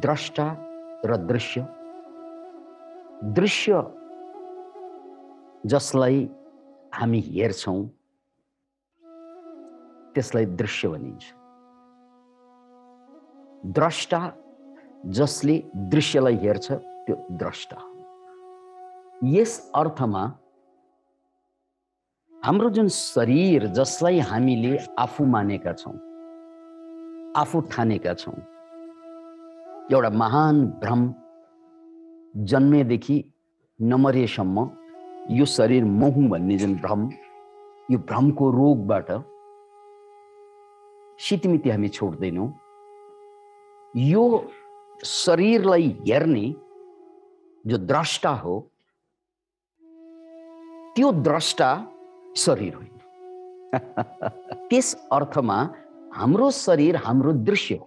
द्रष्टा र दृश्य। दृश्य जसलाई हामी हेर्छौं त्यसलाई दृश्य भनिन्छ। द्रष्टा जसले दृश्यलाई हेर्छ त्यो द्रष्टा हो। यस अर्थमा हाम्रो जुन शरीर जसलाई हामीले आफू मानेका छौं, आफू ठानेका छौं, एउटा महान भ्रम जन्मेदेखि नमरेसम्म यो शरीर म हुँ भन्ने जुन भ्रम, यो भ्रमको रोगबाट सितिमिति हामी छोड्दैनौं। यो शरीरलाई हेर्ने जो द्रष्टा हो त्यो द्रष्टा शरीर होइन। त्यस अर्थमा हाम्रो शरीर हाम्रो दृश्य हो।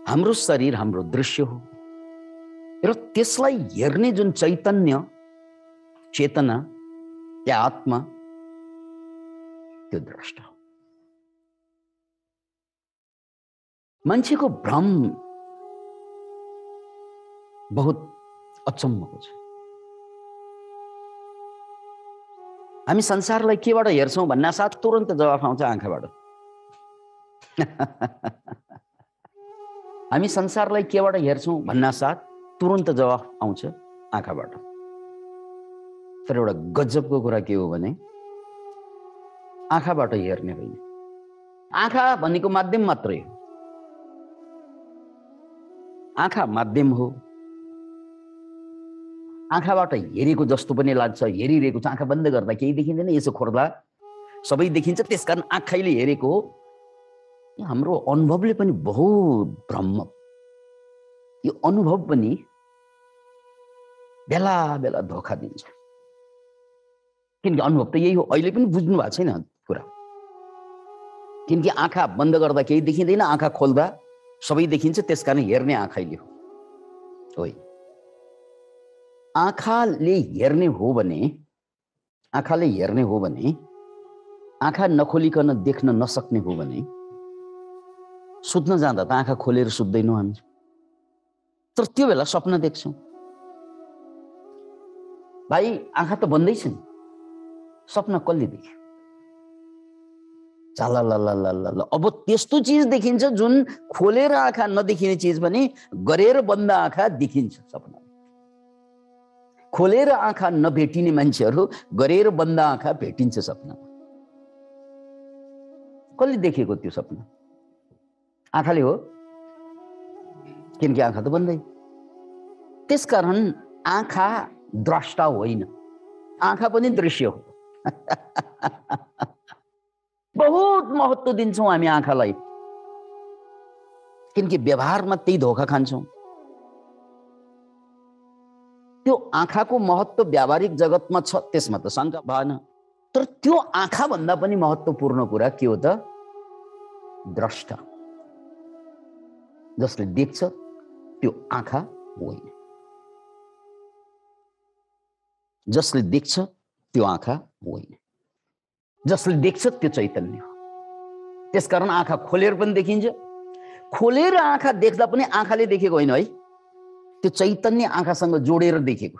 हाम्रो शरीर हाम्रो दृश्य हो र त्यसलाई हेर्ने जुन चैतन्य, चेतना या आत्मा, त्यो द्रष्टा हो। मान्छेको भ्रम बहुत अचम्मको छ। हामी संसारलाई केबाट हेर्छौं भन्ना साथ तुरन्त जवाफ आउँछ आँखाबाट। हामी संसारलाई केबाट हेर्छौं भन्ना साथ तुरन्त जवाफ आउँछ आँखाबाट। तर एउटा गजबको कुरा के हो भने आँखाबाट हेर्ने होइन। आँखा भनेको माध्यम मात्रै हो। आँखा माध्यम हो। आँखाबाट हेरेको जस्तो पनि लाग्छ, हेरिरहेको छ। आँखा बन्द गर्दा केही देखिँदैन, यसो खोर्दा सबै देखिन्छ, त्यसकारण आँखाले हेरेको हो। हाम्रो अनुभवले पनि बहुत भ्रम, यो अनुभव पनि बेला बेला धोका दिन्छ। किनकि अनुभव त यही हो। अहिले पनि बुझ्नु भएको छैन कुरा। किनकि आँखा बन्द गर्दा केही देखिँदैन, आँखा खोल्दा सबै देखिन्छ, त्यसकारण हेर्ने आँखाले हो। होइन, आँखाले हेर्ने हो भने, आँखाले हेर्ने हो भने, आँखा नखोलिकन देख्न नसक्ने हो भने सुत्न जाँदा त आँखा खोलेर सुत्दैनौँ हामी। तर त्यो बेला सपना देख्छौँ। भाइ आँखा त बन्दै छ नि, सपना कसले देख्यो? चाला अब त्यस्तो चीज देखिन्छ जुन खोलेर आँखा नदेखिने चीज पनि गरेर बन्द आँखा देखिन्छ सपना। खोलेर आँखा नभेटिने मान्छेहरू गरेर बन्द आँखा भेटिन्छ सपना। कसले देखेको त्यो सपना? आँखाले हो, किनकि आँखा त बन्दै। त्यसकारण आँखा द्रष्टा होइन, आँखा पनि दृश्य हो। बहुत महत्त्व दिन्छौं हामी आँखालाई, किनकि व्यवहारमा त्यही धोका खान्छौं। त्यो आँखाको महत्त्व व्यावहारिक जगतमा छ, त्यसमा त शंका भएन। तर त्यो आँखा भन्दा पनि महत्त्वपूर्ण कुरा के हो त? द्रष्टा। जसले देख्छ त्यो आँखा होइन। जसले देख्छ त्यो आँखा होइन। जसले देख्छ त्यो चैतन्य हो। त्यसकारण आँखा खोलेर पनि देखिन्छ। खोलेर आँखा देख्दा पनि आँखाले देखेको होइन है, त्यो चैतन्य आँखासँग जोडेर देखेको।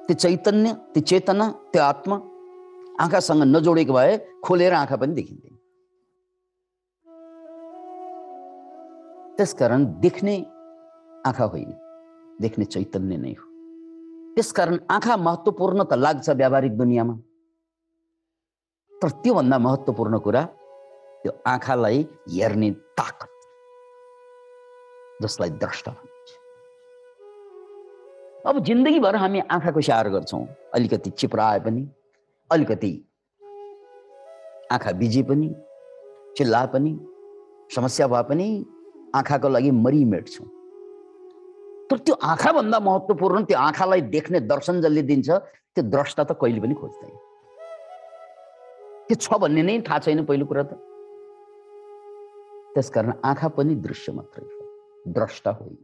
त्यो चैतन्य, त्यो चेतना, त्यो आत्मा आँखासँग नजोडेको भए खोलेर आँखा पनि देखिँदैन। त्यसकारण देख्ने आँखा होइन, देख्ने चैतन्य नै हो। त्यसकारण आँखा महत्त्वपूर्ण त लाग्छ व्यावहारिक दुनियाँमा, तर त्योभन्दा महत्त्वपूर्ण कुरा त्यो आँखालाई हेर्ने ताकत, जसलाई द्रष्टा भनिन्छ। अब जिन्दगीभर हामी आँखाको स्याहार गर्छौं। अलिकति चिप्राए पनि, अलिकति आँखा बिजे पनि, चिल्लाए पनि, समस्या भए पनि आँखाको लागि मरिमेट्छौं। तर त्यो आँखा भन्दा महत्त्वपूर्ण, त्यो आँखालाई देख्ने दर्शन जसले दिन्छ त्यो द्रष्टा त कहिले पनि खोज्दैन। त्यो छ भन्ने नै थाहा छैन पहिलो कुरा त। त्यसकारण आँखा पनि दृश्य मात्रै हो, द्रष्टा होइन।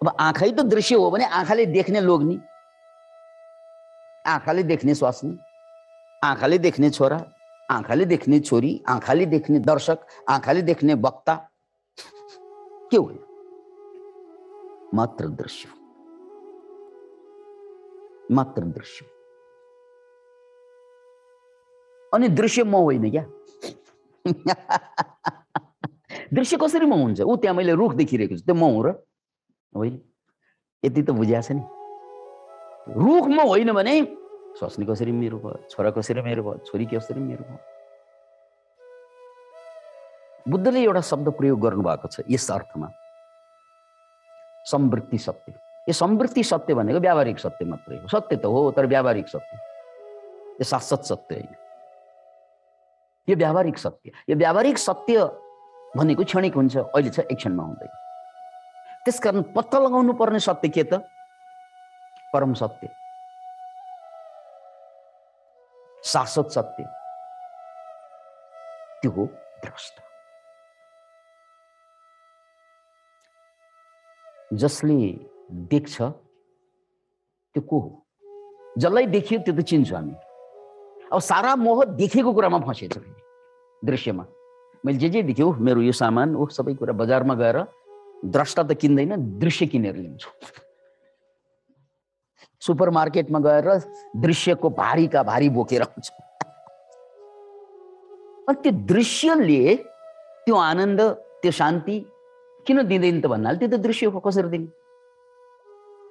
अब आँखै त दृश्य हो भने आँखाले देख्ने लोग्ने, आँखाले देख्ने स्वास्नी, आँखाले देख्ने छोरा, आँखाले देख्ने छोरी, आँखाले देख्ने दर्शक, आँखाले देख्ने वक्ता के हो? मात्र दृश्य, मात्र दृश्य। अनि दृश्य म होइन क्या। दृश्य कसरी म हुन्छ? ऊ त्यहाँ मैले रुख देखिरहेको छु, त्यो म हुँ र होइन? यति त बुझिया छ नि। रुख म होइन भने स्वास्नी कसरी मेरो भयो, छोरा कसरी मेरो भयो, छोरी कसरी मेरो भयो? बुद्धले एउटा शब्द प्रयोग गर्नुभएको छ यस अर्थमा, समवृत्ति सत्य। यो समवृत्ति सत्य भनेको व्यावहारिक सत्य मात्रै हो। सत्य त हो तर व्यावहारिक सत्य, यो शाश्वत सत्य होइन। यो व्यावहारिक सत्य, यो व्यावहारिक सत्य भनेको क्षणिक हुन्छ, अहिले छ एकछिनमा हुँदैन। त्यसकारण पत्ता लगाउनु पर्ने सत्य के त? परम सत्य, शाश्वत सत्य, त्यो हो द्रष्टा। जसले देख्छ त्यो को हो? जसलाई देखियो त्यो त चिन्छौँ हामी। अब सारा मोह देखेको कुरामा फँसेछ, दृश्यमा। मैले जे देख्यो, मेरो यो सामान ऊ सबै कुरा बजारमा गएर द्रष्टा त किन्दैन, दृश्य किनेर लिन्छु। सुपर मार्केटमा गएर दृश्यको भारीका भारी बोकेर आउँछु। अनि त्यो दृश्यले त्यो आनन्द, त्यो शान्ति किन दिँदैन त भन्नाले त्यो त दृश्य हो, कसरी दिने?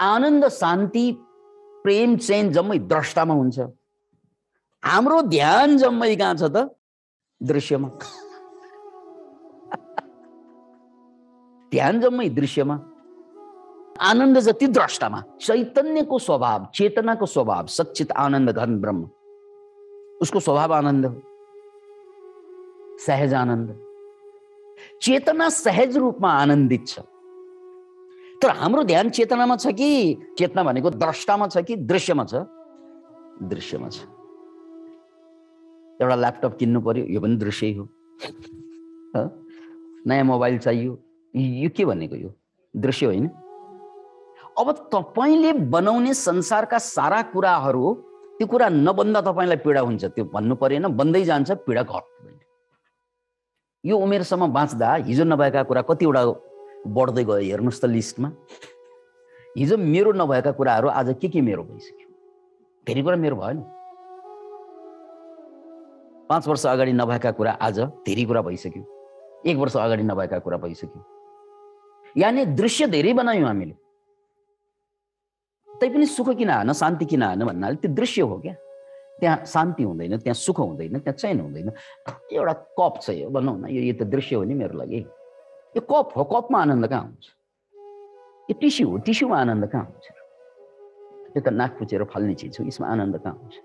आनन्द, शान्ति, प्रेम, चैन जम्मै द्रष्टामा हुन्छ। हाम्रो ध्यान जम्मै कहाँ छ त? दृश्यमा। ध्यान जम्मै दृश्यमा, आनन्द जति द्रष्टामा। चैतन्यको स्वभाव, चेतनाको स्वभाव, सच्चित आनन्द घन ब्रह्म, उसको स्वभाव आनन्द हो, सहज आनन्द। चेतना सहज रूपमा आनन्दित छ। तर हाम्रो ध्यान चेतनामा छ कि, चेतना भनेको द्रष्टामा छ कि दृश्यमा छ? दृश्यमा छ। एउटा ल्यापटप किन्नु पर्यो, यो पनि दृश्य हो। नयाँ मोबाइल चाहियो, यो के भनेको? यो दृश्य होइन। अब तपाईले बनाउने संसारका सारा कुराहरू, त्यो कुरा नबन्दा तपाईलाई पीडा हुन्छ, त्यो भन्नु परेन। बन्दै जान्छ, पीडा घट्दैन। यो उमेरसम्म बाँच्दा हिजो नभएका कुरा कतिवटा बढ्दै गयो हेर्नुहोस् त लिस्टमा। हिजो मेरो नभएका कुराहरू आज के मेरो भइसक्यो। धेरै कुरा मेरो भयो नि। 5 वर्ष अगाडि नभएका कुरा आज धेरै कुरा भइसक्यो। 1 वर्ष अगाडि नभएका कुरा भइसक्यो। यानी दृश्य धेरै बनायौँ हामीले। तैपनि सुख किन आएन, शान्ति किन आएन भन्नाले त्यो दृश्य हो क्या। त्यहाँ शान्ति हुँदैन, त्यहाँ सुख हुँदैन, त्यहाँ चैन हुँदैन। एउटा कप छ, यो भनौँ न, यो त दृश्य हो नि मेरो लागि। यो कप हो, कपमा आनन्द कहाँ हुन्छ? यो टिस्यु हो, टिस्युमा आनन्द कहाँ हुन्छ? यो त नाक पुछेर फाल्ने चिज हो, यसमा आनन्द कहाँ हुन्छ?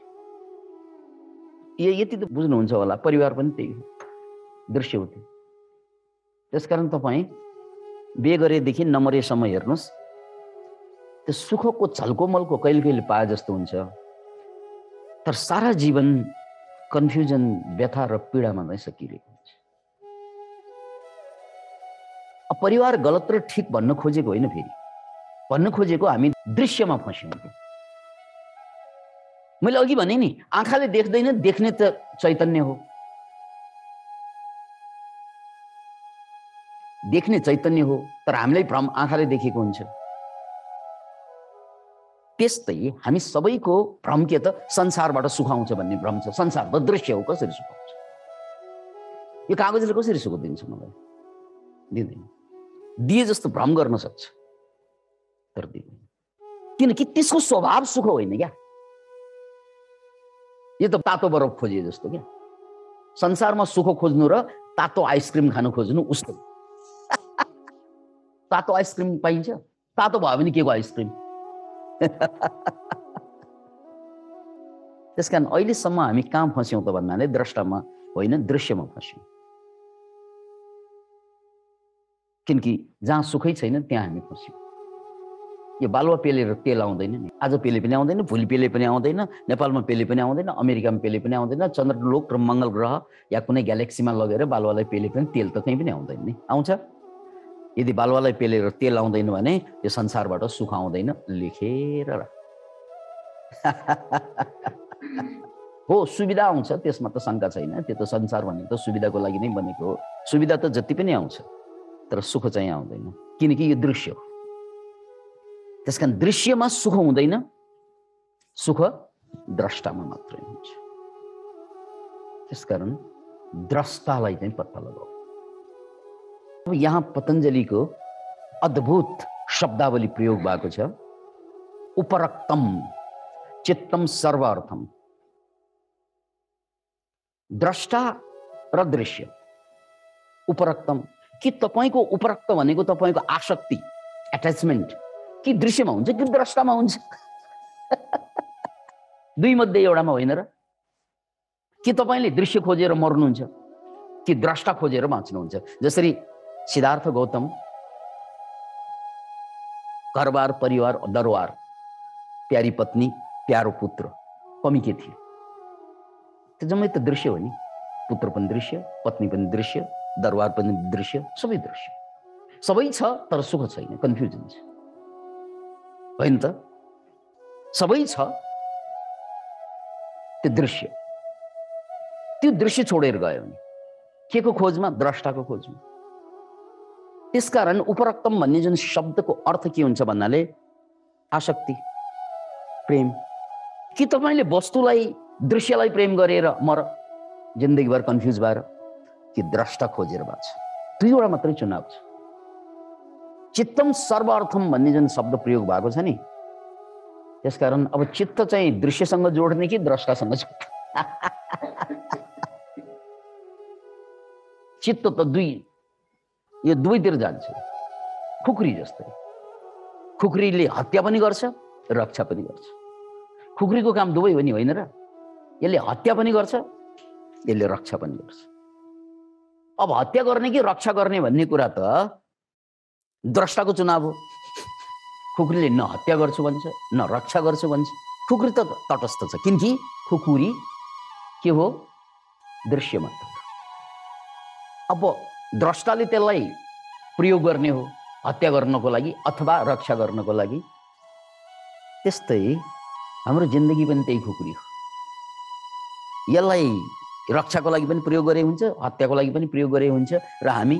यति त बुझ्नुहुन्छ होला। परिवार पनि त्यही हो, दृश्य हो त्यो। त्यसकारण तपाईँ बिहे गरेदेखि नमरेसम्म हेर्नुहोस्, त्यो सुखको झल्कोमल्को कहिले कहिले पाए जस्तो हुन्छ। तर सारा जीवन कन्फ्युजन, व्यथा र पीडामा नै सकिरहेको हुन्छ। अब परिवार गलत र ठिक भन्न खोजेको होइन, फेरि भन्न खोजेको हामी दृश्यमा फस्यौँ। मैले अघि भने नि, आँखाले देख्दैन, देख्ने त चैतन्य हो। देख्ने चैतन्य हो, तर हामीलाई भ्रम आँखाले देखेको हुन्छ। त्यस्तै हामी सबैको भ्रम के त? संसारबाट सुख आउँछ भन्ने भ्रम छ। संसार त दृश्य हो, कसरी सुख आउँछ? यो कागजले कसरी सुख दिन्छ मलाई? दिँदैन। दिए जस्तो भ्रम गर्न सक्छ तर दिँदैन, किनकि त्यसको स्वभाव सुख होइन क्या। यो त तातो बरफ खोजिए जस्तो क्या। संसारमा सुख खोज्नु र तातो आइसक्रिम खानु खोज्नु उस्तो। तातो आइसक्रिम पाइन्छ? तातो भयो भने के को आइसक्रिम? त्यसकारण अहिलेसम्म हामी कहाँ फस्यौँ त भन्नाले द्रष्टामा होइन, दृश्यमा फस्यौँ। किनकि जहाँ सुखै छैन त्यहाँ हामी फस्यौँ। यो बालुवा पेलेर तेल आउँदैन नि। आज पेले पनि आउँदैन, भोलि पेले पनि आउँदैन, नेपालमा पेले पनि आउँदैन, अमेरिकामा पेले पनि आउँदैन, चन्द्रलोक र मङ्गल ग्रह या कुनै ग्यालेक्सीमा लगेर बालुवालाई पेले पनि तेल त कहीँ पनि आउँदैन नि। आउँछ? यदि बालुवालाई पेलेर तेल आउँदैन भने यो संसारबाट सुख आउँदैन। लेखेर हो सुविधा आउँछ, त्यसमा त शङ्का छैन। त्यो त संसार भनेको त सुविधाको लागि नै बनेको हो। सुविधा त जति पनि आउँछ, तर सुख चाहिँ आउँदैन, किनकि यो दृश्य हो। त्यसकारण दृश्यमा सुख हुँदैन, सुख द्रष्टामा मात्रै हुन्छ। त्यसकारण द्रष्टालाई चाहिँ पत्ता लगाऊ। अब यहाँ पतञ्जलिको अद्भुत शब्दावली प्रयोग भएको छ, उपरक्तम चित्तम सर्वार्थम। द्रष्टा र दृश्य, उपरक्तम। कि तपाईको उपरक्त भनेको तपाईको आसक्ति, एट्याचमेन्ट कि दृश्यमा हुन्छ कि द्रष्टामा हुन्छ? दुई मध्ये एउटामा होइन र? कि तपाईले दृश्य खोजेर मर्नुहुन्छ कि द्रष्टा खोजेर बाँच्नुहुन्छ? जसरी सिद्धार्थ गौतम घरबार परिवार दरबार, प्यारी पत्नी प्यारो पुत्र, कमी के थियो? त्यो जम्मै त दृश्य हो नि। पुत्र पनि दृश्य, पत्नी पनि दृश्य, दरबार पनि दृश्य, सबै दृश्य। सबै छ तर सुख छैन, कन्फ्युजन छ, होइन त? सबै छ, त्यो दृश्य, त्यो दृश्य छोडेर गयो भने के को खोजमा? द्रष्टाको खोजमा। त्यसकारण उपरक्तम भन्ने जुन शब्दको अर्थ के हुन्छ भन्नाले आसक्ति, प्रेम। कि तपाईले वस्तुलाई, दृश्यलाई प्रेम गरेर मर जिन्दगीभर कन्फ्युज भएर, कि द्रष्टा खोजेर बाँच? दुईवटा मात्रै चुनाव छ। चित्तम सर्वार्थम भन्ने जुन शब्द प्रयोग भएको छ नि, त्यसकारण अब चित्त चाहिँ दृश्यसँग जोड्ने कि द्रष्टासँग जोड्ने? चित्त त यो दुवैतिर जान्छ, खुकुरी जस्तै। खुकुरीले हत्या पनि गर्छ, रक्षा पनि गर्छ। खुकुरीको काम दुवै हो नि, होइन र? यसले हत्या पनि गर्छ, यसले रक्षा पनि गर्छ। अब हत्या गर्ने कि रक्षा गर्ने भन्ने कुरा त द्रष्टाको चुनाव हो। खुकुरीले न हत्या गर्छु भन्छ, न रक्षा गर्छु भन्छ। खुकुरी त तटस्थ छ, किनकि खुकुरी के हो? दृश्य मात्र। अब द्रष्टाले त्यसलाई प्रयोग गर्ने हो हत्या गर्नको लागि अथवा रक्षा गर्नको लागि। त्यस्तै हाम्रो जिन्दगी पनि त्यही खुकुरी हो। यसलाई रक्षाको लागि पनि प्रयोग गरे हुन्छ, हत्याको लागि पनि प्रयोग गरे हुन्छ, र हामी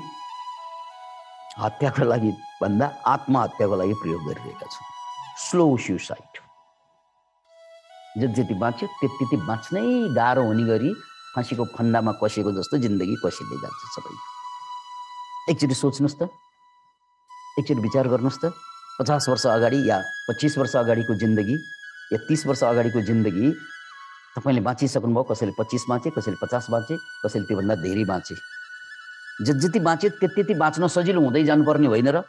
हत्याको लागि भन्दा आत्महत्याको लागि प्रयोग गरिरहेका छौँ। Slow suicide. जति बाँच्यो त्यति बाँच्नै गाह्रो हुने गरी फाँसीको फन्दामा कसेको जस्तो जिन्दगी कसिँदै जान्छ सबै। एकचोटि सोच्नुहोस् त, एकचोटि विचार गर्नुहोस् त, 50 वर्ष अगाडि या 25 वर्ष अगाडिको जिन्दगी या 30 वर्ष अगाडिको जिन्दगी तपाईँले बाँचिसक्नुभयो। कसैले 25 बाँचे, कसैले 50 बाँचे, कसैले त्योभन्दा धेरै बाँचे। जति बाँचे त्यति बाँच्न सजिलो हुँदै जानुपर्ने होइन र?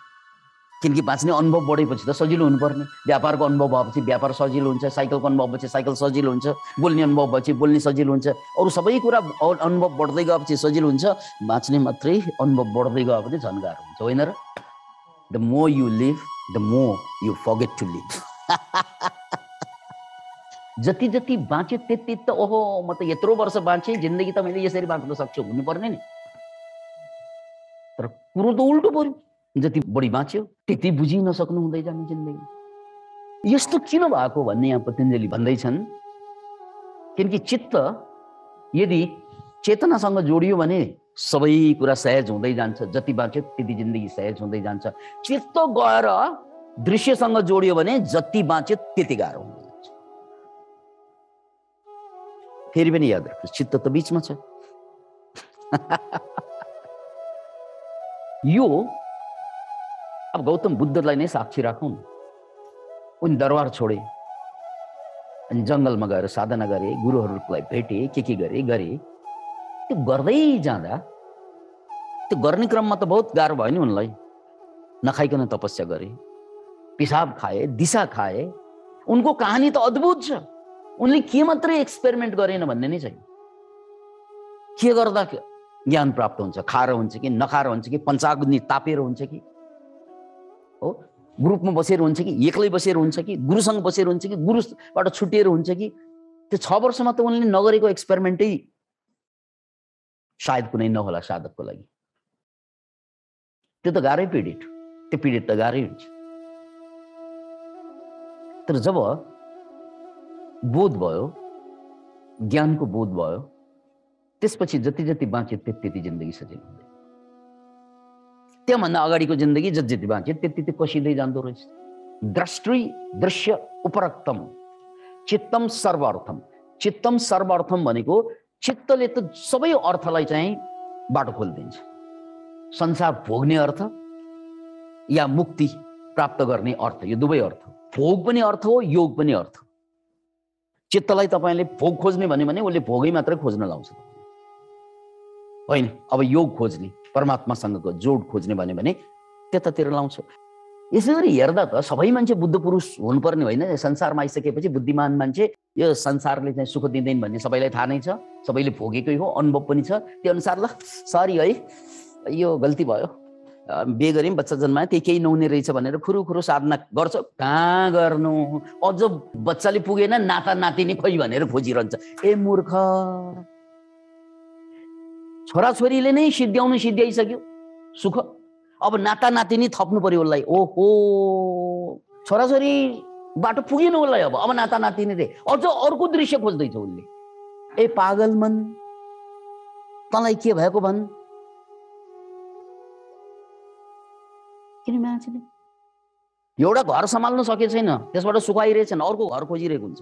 किनकि बाँच्ने अनुभव बढेपछि त सजिलो हुनुपर्ने। व्यापारको अनुभव भएपछि व्यापार सजिलो हुन्छ, साइकलको अनुभव भएपछि साइकल सजिलो हुन्छ, बोल्ने अनुभव भएपछि बोल्ने सजिलो हुन्छ, अरू सबै कुरा अनुभव बढ्दै गएपछि सजिलो हुन्छ। बाँच्ने मात्रै अनुभव बढ्दै गएपछि झन् गाह्रो हुन्छ, होइन र? The more you live the more you forget to live. जति जति बाँच्यो त्यति त ओहो म त यत्रो वर्ष बाँचे, जिन्दगी त मैले यसरी बाँच्न सक्छु हुनुपर्ने नि। तर कुरो त उल्टो पर्यो, जति बढी बाँच्यो त्यति बुझि नसक्नु हुँदै जाने जिन्दगी। यस्तो किन भएको भन्ने यहाँ पतञ्जलि भन्दैछन्। किनकि चित्त यदि चेतनासँग जोडियो भने सबै कुरा सहज हुँदै जान्छ। जति बाँच्यो त्यति जिन्दगी सहज हुँदै जान्छ। चित्त गएर दृश्यसँग जोडियो भने जति बाँच्यो त्यति गाह्रो हुँदै जान्छ। फेरि पनि याद राख्नुहोस्, चित्त त बीचमा छ। यो अब गौतम बुद्धलाई नै साक्षी राखौँ। उनी दरबार छोडे अनि जङ्गलमा गएर साधना गरे, गुरुहरूलाई भेटे, के गरे। त्यो गर्दै जाँदा त्यो गर्ने क्रममा त बहुत गाह्रो भयो नि उनलाई। नखाइकन तपस्या गरे, पिसाब खाए, दिशा खाए। उनको कहानी त अद्भुत छ। उनले के मात्रै एक्सपेरिमेन्ट गरेन भन्ने नै छैन। के गर्दा ज्ञान प्राप्त हुन्छ? खाएर हुन्छ कि नखाएर हुन्छ कि पञ्चाग्नि तापेर हुन्छ कि हो ग्रुपमा बसेर हुन्छ कि एक्लै बसेर हुन्छ कि गुरुसँग बसेर हुन्छ कि गुरुबाट छुटिएर हुन्छ कि? त्यो 6 वर्षमा त उनले नगरेको एक्सपेरिमेन्टै सायद कुनै नहोला साधकको लागि। त्यो त गाह्रै पीडित, त्यो पीडित त गाह्रै हुन्छ। तर जब बोध भयो ज्ञानको बोध भयो, त्यसपछि जति जति बाँच्यो त्यति जिन्दगी सजिलो हुँदैन। त्योभन्दा अगाडिको जिन्दगी जति जति बाँच्यो त्यति कसिँदै जाँदो रहेछ। दृष्टि दृश्य उपरक्तम चित्तम सर्वार्थम। चित्तम सर्वार्थम भनेको चित्तले त सबै अर्थलाई चाहिँ बाटो खोलिदिन्छ। संसार भोग्ने अर्थ या मुक्ति प्राप्त गर्ने अर्थ, यो दुवै अर्थ। भोग पनि अर्थ हो, योग पनि अर्थ। चित्तलाई तपाईँले भोग खोज्ने भन्यो भने उसले भोगै मात्रै खोज्न लाउँछ होइन। अब योग खोज्ने, परमात्मासँगको जोड खोज्ने भन्यो भने त्यतातिर लाउँछ। यसरी हेर्दा त सबै मान्छे बुद्ध पुरुष हुनुपर्ने होइन। संसारमा आइसकेपछि बुद्धिमान मान्छे यो संसारले चाहिँ सुख दिँदैन भन्ने सबैलाई थाहा नै छ, सबैले भोगेकै हो, अनुभव पनि छ। त्यो अनुसार ल सरी है, यो गल्ती भयो, बिहे गऱ्यौँ, बच्चा जन्मायो, त्यही केही नहुने रहेछ भनेर खुरुखुरु साधना गर्छ। कहाँ गर्नु, अझ बच्चाले पुगेन नाता नातिनी खोइ भनेर खोजिरहन्छ। ए मूर्ख, छोराछोरीले नै सिद्ध्याइसक्यो सुख, अब नाता नातिनी थप्नु पर्यो उसलाई। ओहो, छोराछोरी बाटो पुगेन उसलाई, अब नाता नातिनी रे अझ अर्को दृश्य खोज्दैछ उसले। ए पागल मन, तँलाई के भएको भन्। किन मान्छेले एउटा घर सम्हाल्न सकेको छैन, त्यसबाट सुख आइरहेछन्, अर्को घर खोजिरहेको हुन्छ।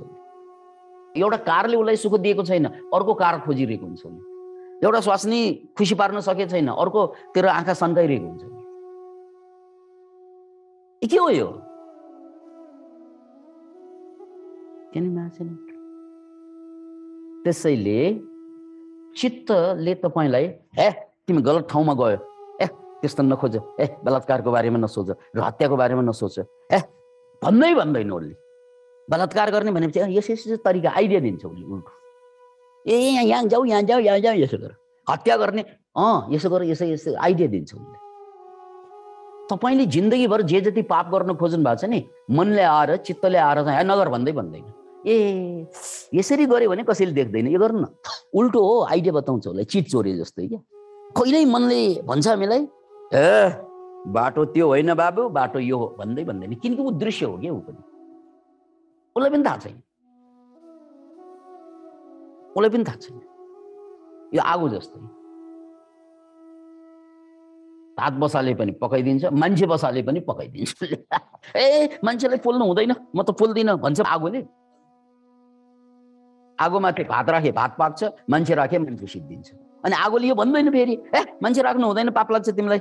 एउटा कारले उसलाई सुख दिएको छैन, अर्को कार खोजिरहेको हुन्छ। एउटा स्वास्नी खुसी पार्न सकेको छैन, अर्को तेरो आँखा सन्काइरहेको हुन्छ। के हो यो? त्यसैले चित्तले तपाईँलाई ए तिमी गलत ठाउँमा गयो, ए त्यस्तो नखोज, ए बलात्कारको बारेमा नसोच, र हत्याको बारेमा नसोच, ए भन्दैन उसले। बलात्कार गर्ने भनेपछि यसो तरिका आइडिया दिन्छ उसले उल्टो। ए यहाँ जाऊ यसो गर। हत्या गर्ने यसो गर, यसो आइडिया दिन्छ उसले। तपाईँले जिन्दगीभर जे जति पाप गर्न खोज्नु भएको छ नि, मनले आएर चित्तले आएर चाहिँ नगर भन्दैन। ए यसरी गऱ्यो भने कसैले देख्दैन, यो गर्नु न, उल्टो हो, आइडिया बताउँछ उसलाई, चिट चोरे जस्तै क्या। कहिल्यै मनले भन्छ हामीलाई ए बाटो त्यो होइन बाबु, बाटो यो हो भन्दैन, किनकि ऊ दृश्य हो क्या, ऊ पनि, उसलाई पनि थाहा छैन। यो आगो जस्तै, हात बसाले पनि पकाइदिन्छ, मान्छे बसाले पनि पकाइदिन्छ। ए मान्छेलाई पोल्नु हुँदैन, म त पोल्दिनँ भन्छ आगोले। आगोमाथि भात राखे भात पाक्छ, मान्छे राखे मान्छे सिद्धिन्छ। अनि आगोले यो भन्दैन फेरि, ए मान्छे राख्नु हुँदैन, पाप लाग्छ तिमीलाई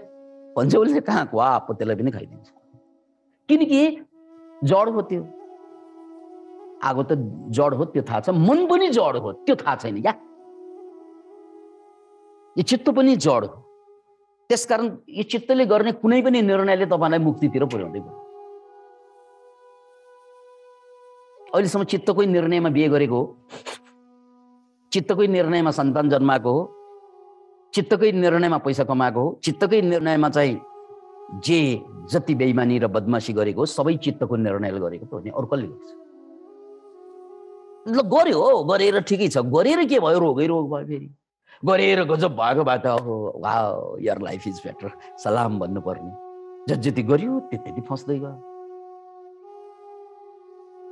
भन्छ उसले। कहाँ वाप त्यसलाई पनि खाइदिन्छ, किनकि जड हो त्यो। आगो त जड हो त्यो थाहा छ, मन पनि जड हो त्यो थाहा छैन क्या। यो चित्त पनि जड हो। त्यसकारण यो चित्तले गर्ने कुनै पनि निर्णयले तपाईँलाई मुक्तितिर पुर्याउँदैन। अहिलेसम्म चित्तकै निर्णयमा बिहे गरेको हो, चित्तकै निर्णयमा सन्तान जन्माएको हो, चित्तकै निर्णयमा पैसा कमाएको हो, चित्तकै निर्णयमा चाहिँ जे जति बेइमानी र बदमासी गरेको हो सबै चित्तको निर्णयले गरेको त हो नि, अरू कसले गर्छ? ल गर्यो हो, गरेर ठिकै छ, गरेर के भयो, रोगै रोग भयो, फेरि गरेर गजब भएको भए त wow your life is better सलाम भन्नुपर्ने। जति गर्यो त्यति फस्दै गयो।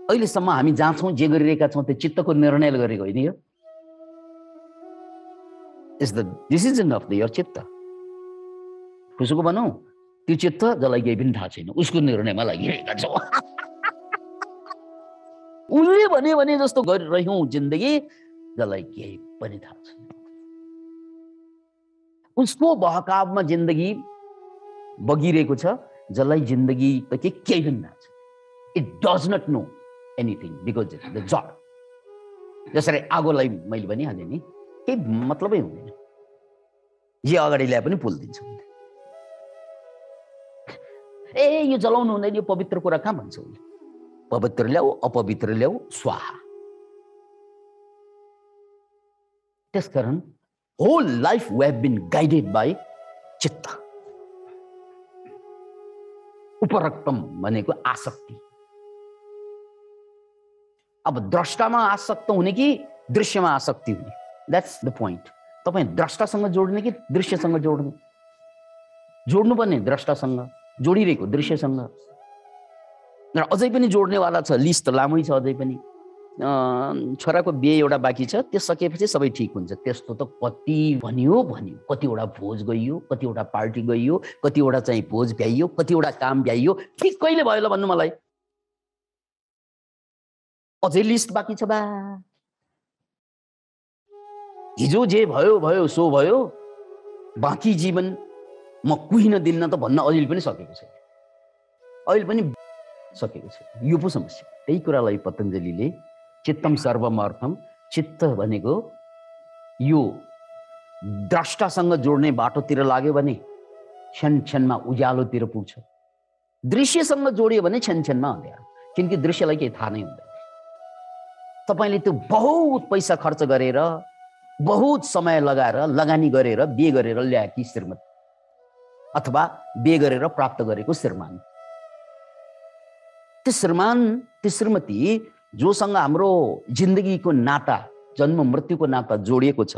अहिलेसम्म हामी जहाँ छौँ, जे गरिरहेका छौँ, त्यो चित्तको निर्णयले गरेको होइन। यो is the decision of the your चित्त। कसको भनौँ, त्यो चित्त जसलाई केही पनि थाहा छैन, उसको निर्णयमा लागिरहेका छौँ। उसले भने जस्तो गरिरह्यौँ जिन्दगी, जसलाई केही पनि थाहा छैन। उसको बहकावमा जिन्दगी बगिरहेको छ, जसलाई जिन्दगी त केही पनि थाहा छैन। It does not know anything because it's the जड। जसरी आगोलाई मैले भनिहालेँ नि, केही मतलबै हुँदैन, जे अगाडि ल्याए पनि पोल्दिन्छ। ए यो जलाउनु हुँदैन, यो पवित्र कुरा कहाँ भन्छ उसले? पवित्र ल्याऊ, अपवित्र ल्याऊ, स्वाहा। त्यसकारण whole life we have been guided by चित्त। उपरक्तम भनेको आसक्ति। अब द्रष्टामा आसक्त हुने कि दृश्यमा आसक्ति हुने, द्याट्स द पोइन्ट। तपाईँ द्रष्टासँग जोड्ने कि दृश्यसँग जोड्ने? जोड्नुपर्ने द्रष्टासँग, जोडिरहेको दृश्यसँग। र अझै पनि जोड्नेवाला छ, लिस्ट लामै छ अझै पनि। छोराको बिहे एउटा बाँकी छ, त्यो सकेपछि सबै ठिक हुन्छ। त्यस्तो त कति भन्यो, कतिवटा भोज गइयो, कतिवटा पार्टी गइयो, कतिवटा चाहिँ भोज भ्याइयो, कतिवटा काम भ्याइयो, ठिक कहिले भयो ल भन्नु मलाई? अझै लिस्ट बाँकी छ बा। हिजो जे भयो भयो सो भयो, बाँकी जीवन म कुहिन दिन्न त भन्न अहिले पनि सकेको छैन, अहिले पनि सकेको छैन। यो पो समस्या। त्यही कुरालाई पतञ्जलिले चित्तम सर्वमर्थम, चित्त भनेको यो द्रष्टासँग जोड्ने बाटोतिर लाग्यो भने क्षण क्षणमा उज्यालोतिर पुग्छ, दृश्यसँग जोडियो भने क्षण क्षणमा अँध्यारो, किनकि दृश्यलाई केही थाहा नै हुँदैन। तपाईँले त्यो बहुत पैसा खर्च गरेर, बहुत समय लगाएर, लगानी गरेर बिहे गरेर ल्याएकी श्रीमती अथवा बिहे गरेर प्राप्त गरेको श्रीमान, त्यो श्रीमान त्यो श्रीमती जोसँग हाम्रो जिन्दगीको नाता, जन्म मृत्युको नाता जोडिएको छ,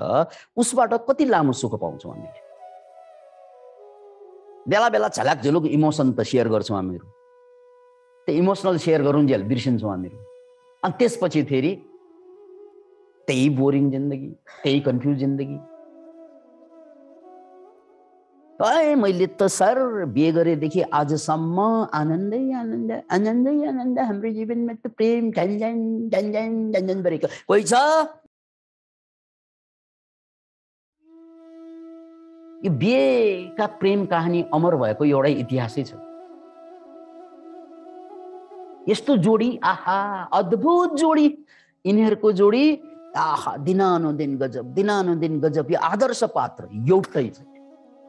उसबाट कति लामो सुख पाउँछौँ हामीले? बेला बेला झल्याक झुलुक इमोसन त सेयर गर्छौँ हामीहरू, त्यो इमोसनल सेयर गरुन्जेल बिर्सिन्छौँ हामीहरू। अनि त्यसपछि फेरि त्यही बोरिङ जिन्दगी, त्यही कन्फ्युज जिन्दगी। मैले त सर बिहे गरेदेखि आजसम्म आनन्दै आनन्द, आनन्दै आनन्द, हाम्रो जीवनमा त प्रेम झन्झन झन्झन झन्झन बढेको कोही छ? यो बिहेका प्रेम कहानी अमर भएको एउटै इतिहासै छ। यस्तो जोडी, आहा अद्भुत जोडी, यिनीहरूको जोडी, आहा दिनानुदिन गजब, दिनानुदिन गजब। यो आदर्श पात्र एउटै छ,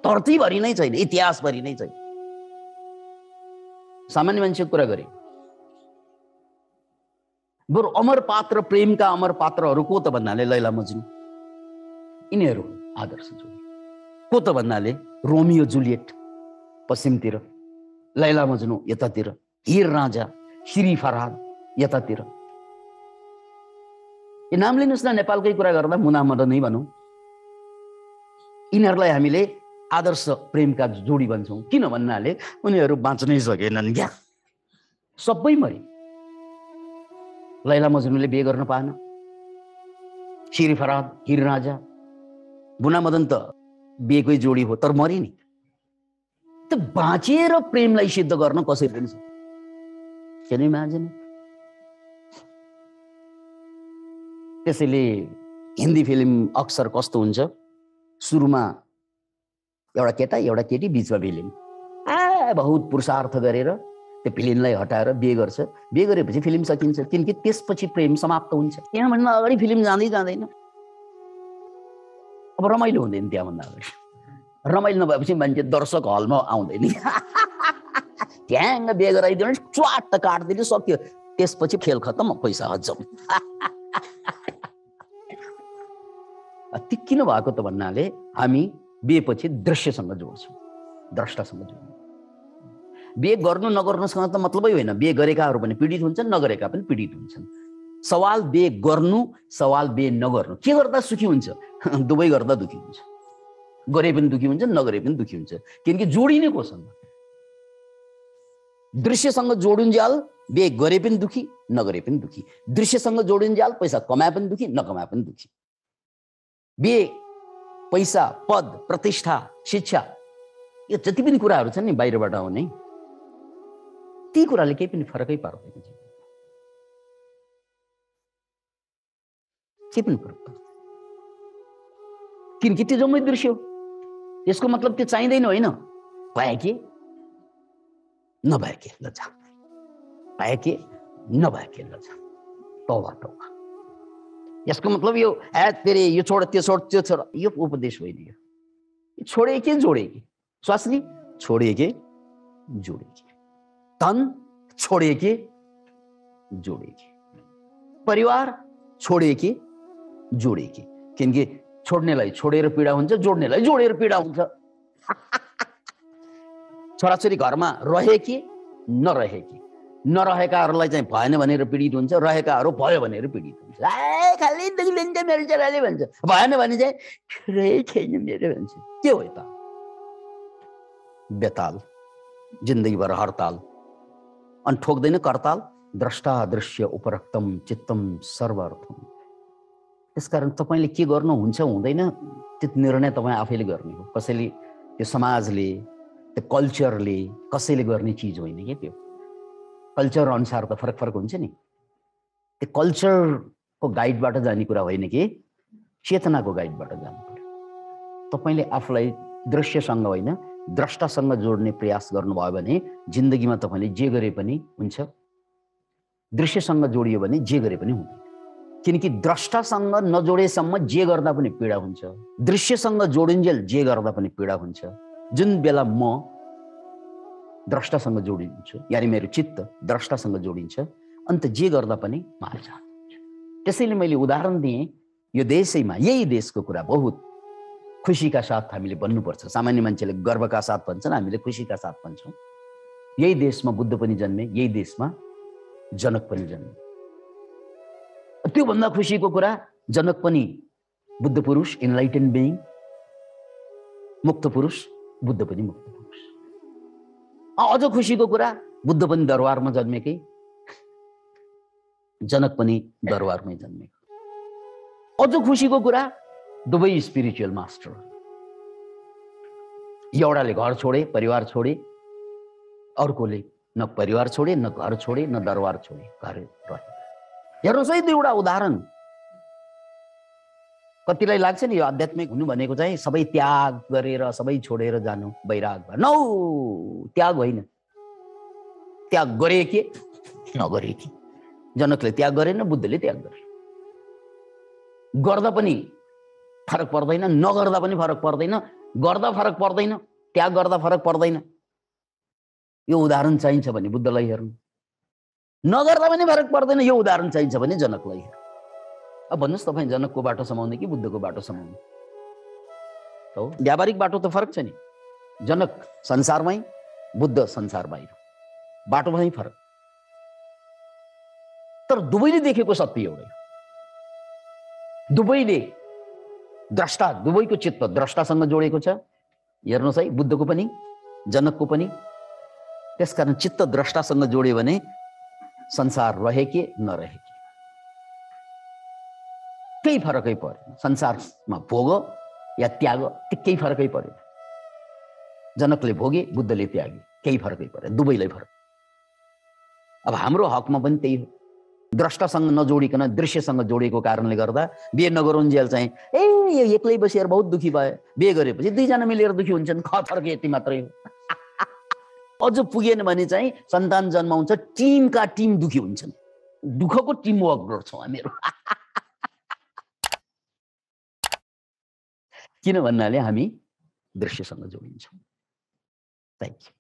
धरतीभरि नै छैन, इतिहासभरि नै छैन। सामान्य मान्छेको कुरा गरे, बरु अमर पात्र, प्रेमका अमर पात्रहरू को त भन्नाले लैला मज्नु, यिनीहरू आदर्श जोडी। को त भन्नाले रोमियो जुलियट पश्चिमतिर, लैला मज्नु यतातिर, हीर राजा श्री फरहाद यतातिर। यो नाम लिनुहोस् न, नेपालकै कुरा गर्दा मुना मदन नै भनौँ, यिनीहरूलाई हामीले आदर्श प्रेमका जोडी भन्छौँ। किन भन्नाले उनीहरू बाँच्नै सकेनन् क्या, सबै मरे। लैला मज्नुले बिहे गर्न पाएन, श्री फरहाद, हीर राजा, मुना मदन त बिहेकै जोडी हो तर मरि नि। त बाँचेर प्रेमलाई सिद्ध गर्न कसरी हुन्छ? Can you imagine? त्यसैले हिन्दी फिल्म अक्सर कस्तो हुन्छ, सुरुमा एउटा केटा एउटा केटी बिचमा भिलेन, बहुत पुरुषार्थ गरेर त्यो भिलेनलाई हटाएर बिहे गर्छ। बिहे गरेपछि फिल्म सकिन्छ, किनकि त्यसपछि प्रेम समाप्त हुन्छ। त्यहाँभन्दा अगाडि फिल्म जाँदै जाँदैन। अब रमाइलो हुँदैन त्यहाँभन्दा अगाडि, रमाइलो नभएपछि मान्छे दर्शक हलमा आउँदैन। ट्याङ्ग बिहे गराइदिनु, च्वाट काटिदिनु, सक्यो। त्यसपछि खेल खत्तम, पैसा हजम। त्यो किन भएको त भन्नाले हामी बिहेपछि दृश्यसँग जोड्छौँ, द्रष्टासँग जोड्छौँ। बिहे गर्नु नगर्नुसँग त मतलबै होइन। बिहे गरेकाहरू पनि पीडित हुन्छन्, नगरेका पनि पीडित हुन्छन्। सवाल बिहे गर्नु, सवाल बिहे नगर्नु। के गर्दा सुखी हुन्छ? दुवै गर्दा दुखी हुन्छ। गरे पनि दुखी हुन्छ, नगरे पनि दुखी हुन्छ, किनकि जोडिने कोसँग। दृश्यसँग जोडिन्जाल बिहे गरे पनि दुखी, नगरे पनि दुखी। दृश्यसँग जोडिन्जाल पैसा कमाए पनि दुखी, नकमाए पनि दुखी। बिहे, पैसा, पद, प्रतिष्ठा, शिक्षा, यो जति पनि कुराहरू छन् नि बाहिरबाट आउने, ती कुराले केही पनि फरकै पार्दैन। केही पनि फरक पर्दैन, किनकि त्यो जम्मै दृश्य हो। यसको मतलब त्यो चाहिँदैन होइन। भए के नभए के ल जा, भए के नभए के ल जा, तौबा तौबा। यसको मतलब यो तेरे यो छोड, त्यो छोड, त्यो छोड, यो उपदेश होइन। यो छोडे के जोडे के? स्वास्नी छोडे के जोडे के? धन छोडे के जोडे के? परिवार छोडे के जोडे के? किनकि छोड्नेलाई छोडेर पीडा हुन्छ, जोड्नेलाई जोडेर पीडा हुन्छ। छोराछोरी घरमा रहे कि नरहे कि, नरहेकाहरूलाई चाहिँ भएन भनेर पीडित हुन्छ, रहेकाहरू भयो भनेर पीडित हुन्छ। खालि दुख्लिन्छ मेरो छोराले भन्छ, भएन भने चाहिँ छोरै छैन मेरो भन्छ। के हो त? बेताल, जिन्दगीभर हडताल। अनि ठोक्दैन करताल, द्रष्टा दृश्य उपरक्तम चित्तम सर्वार्थम। त्यसकारण तपाईँले के गर्नुहुन्छ हुँदैन त्यो निर्णय तपाईँ आफैले गर्ने हो। कसैले, त्यो समाजले, त्यो कल्चरले कसैले गर्ने चिज होइन क्या। त्यो कल्चर अनुसार त फरक फरक हुन्छ नि। त्यो कल्चरको गाइडबाट जाने कुरा होइन कि चेतनाको गाइडबाट जानु पर्यो। तपाईँले आफूलाई दृश्यसँग होइन द्रष्टासँग जोड्ने प्रयास गर्नुभयो भने जिन्दगीमा तपाईँले जे गरे पनि हुन्छ। दृश्यसँग जोडियो भने जे गरे पनि हुँदैन। किनकि द्रष्टासँग नजोडेसम्म जे गर्दा पनि पीडा हुन्छ। दृश्यसँग जोडिन्जेल जे गर्दा पनि पीडा हुन्छ। जुन बेला म द्रष्टासँग जोडिन्छु, यानी मेरो चित्त द्रष्टासँग जोडिन्छ, अन्त जे गर्दा पनि म आजाद हुन्छु। त्यसैले मैले उदाहरण दिएँ, यो देशैमा, यही देशको कुरा बहुत खुसीका साथ हामीले भन्नुपर्छ। सामान्य मान्छेले गर्वका साथ भन्छन्, हामीले खुसीका साथ भन्छौँ। यही देशमा बुद्ध पनि जन्मे, यही देशमा जनक पनि जन्मे। त्योभन्दा खुसीको कुरा, जनक पनि बुद्ध पुरुष, इनलाइटेन बिइङ, मुक्त पुरुष, बुद्ध पनि मुक्त पुरुष। अझ खुसीको कुरा, बुद्ध पनि दरबारमा जन्मेकै, जनक पनि दरबारमै जन्मेको। अझ खुसीको कुरा, दुवै स्पिरिचुअल मास्टर। एउटाले घर छोडे, परिवार छोडे, अर्कोले न परिवार छोडे, न घर छोडे, न दरबार छोडे, घर रहे। हेर्नुहोस् है दुईवटा उदाहरण। कतिलाई लाग्छ नि यो आध्यात्मिक हुनु भनेको चाहिँ सबै त्याग गरेर, सबै छोडेर जानु, वैराग। नौ, त्याग होइन। त्याग गरे के नगरे के। जनकले त्याग गरेन, बुद्धले त्याग गरे। गर्दा पनि फरक पर्दैन, नगर्दा पनि फरक पर्दैन। गर्दा फरक पर्दैन, त्याग गर्दा फरक पर्दैन। यो उदाहरण चाहिन्छ भने बुद्धलाई हेर्नु। नगर्दा पनि फरक पर्दैन, यो उदाहरण चाहिन्छ भने जनकलाई हेर्नु। अब भन्नुहोस् तपाईँ जनकको बाटो समाउने कि बुद्धको बाटो समाउने? हो, व्यावहारिक बाटो त फरक छ नि। जनक संसारमै, बुद्ध संसार बाहिर, बाटोमै फरक। तर दुवैले देखेको सत्य एउटै। दुवैले द्रष्टा, दुवैको चित्त द्रष्टासँग जोडेको छ। हेर्नुहोस् है, बुद्धको पनि जनकको पनि। त्यसकारण चित्त द्रष्टासँग जोड्यो भने संसार रहे के नरहे के केही फरकै परेन। संसारमा भोग या त्याग त्यो केही फरकै परेन। जनकले भोगे, बुद्धले त्यागे, केही फरकै परेन, दुवैलाई फरक। अब हाम्रो हकमा पनि त्यही हो। द्रष्टासँग नजोडिकन दृश्यसँग जोडिएको कारणले गर्दा बिहे नगरुन्जेल चाहिँ यो एक्लै बसेर बहुत दुखी भयो। बिहे गरेपछि दुईजना मिलेर दुखी हुन्छन्, खतरक यति मात्रै हो। अझ पुगेन भने चाहिँ सन्तान जन्माउँछ, टिमका टिम दुखी हुन्छन्। दुःखको टिम वर्क गर्छौँ हामीहरू। किन भन्नाले हामी दृश्यसँग जोडिन्छौँ। Thank you.